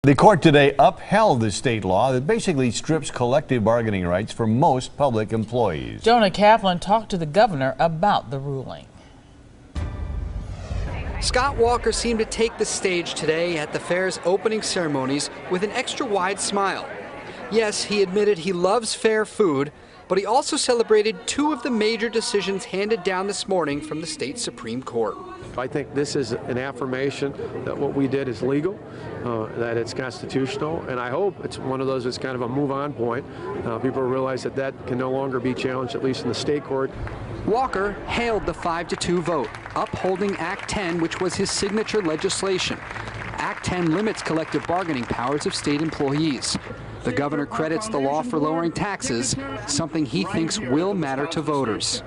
The court today upheld the state law that basically strips collective bargaining rights for most public employees. Jonah Kaplan talked to the governor about the ruling. Scott Walker seemed to take the stage today at the fair's opening ceremonies with an extra wide smile. Yes, he admitted he loves fair food, but he also celebrated two of the major decisions handed down this morning from the state Supreme Court. I think this is an affirmation that what we did is legal, that it's constitutional, and I hope it's one of those that's kind of a move-on point. People realize that that can no longer be challenged, at least in the state court. Walker hailed the 5-2 vote, upholding Act 10, which was his signature legislation. Act 10 limits collective bargaining powers of state employees. The governor credits the law for lowering taxes, something he thinks will matter to voters.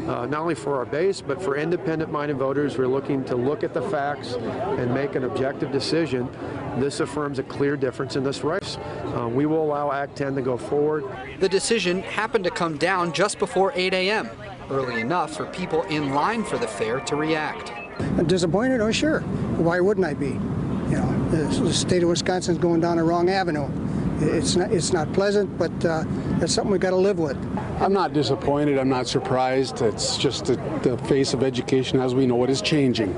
Not only for our base, but for independent-minded voters, we're looking to look at the facts and make an objective decision. This affirms a clear difference in this race. We will allow Act 10 to go forward. The decision happened to come down just before 8 a.m., early enough for people in line for the fair to react. I'm disappointed? Oh, sure. Why wouldn't I be? You know, the state of Wisconsin is going down the wrong avenue. It's not pleasant, but that's something we've got to live with. I'm not disappointed. I'm not surprised. It's just the face of education as we know it is changing.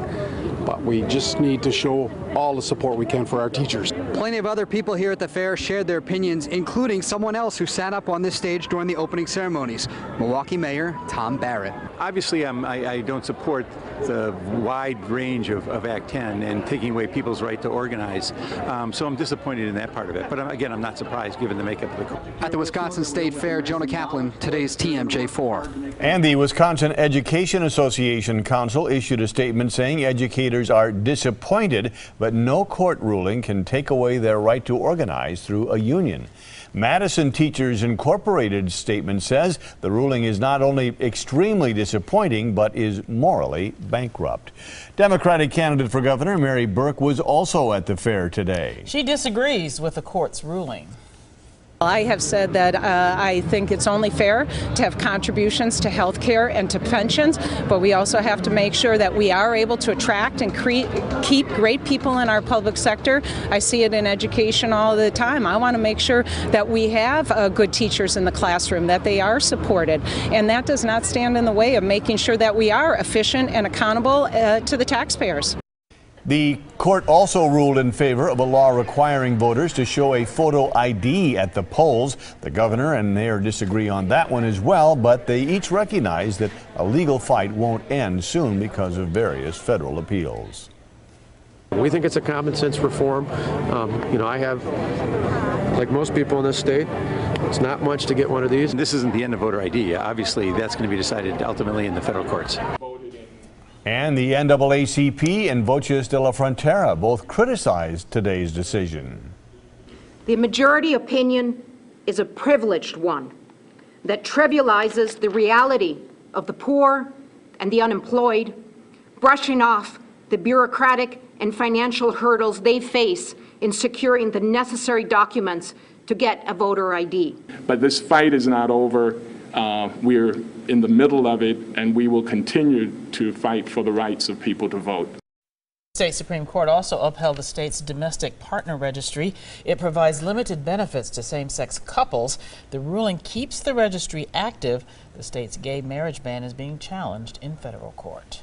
But we just need to show all the support we can for our teachers. Plenty of other people here at the fair shared their opinions, including someone else who sat up on this stage during the opening ceremonies, Milwaukee Mayor Tom Barrett. Obviously, I don't support the wide range of Act 10 and taking away people's right to organize. So I'm disappointed in that part of it. But again, I'm not surprised given the makeup of the court. At the Wisconsin State Fair, Jonah Kaplan, today's TMJ4. And the Wisconsin Education Association Council issued a statement saying educators are disappointed, but no court ruling can take away their right to organize through a union. Madison Teachers Incorporated's statement says the ruling is not only extremely disappointing, but is morally bankrupt. Democratic candidate for governor Mary Burke was also at the fair today. She disagrees with the court's ruling. I have said that I think it's only fair to have contributions to health care and to pensions, but we also have to make sure that we are able to attract and keep great people in our public sector. I see it in education all the time. I want to make sure that we have good teachers in the classroom, that they are supported, and that does not stand in the way of making sure that we are efficient and accountable to the taxpayers. The court also ruled in favor of a law requiring voters to show a photo ID at the polls. The governor and mayor disagree on that one as well, but they each recognize that a legal fight won't end soon because of various federal appeals. We think it's a common sense reform. I have, like most people in this state, it's not much to get one of these. This isn't the end of voter ID. Obviously, that's going to be decided ultimately in the federal courts. And the NAACP and Voces de la Frontera both criticized today's decision. The majority opinion is a privileged one that trivializes the reality of the poor and the unemployed, brushing off the bureaucratic and financial hurdles they face in securing the necessary documents to get a voter ID. But this fight is not over. We're in the middle of it, and we will continue to fight for the rights of people to vote. The state Supreme Court also upheld the state's domestic partner registry. It provides limited benefits to same-sex couples. The ruling keeps the registry active. The state's gay marriage ban is being challenged in federal court.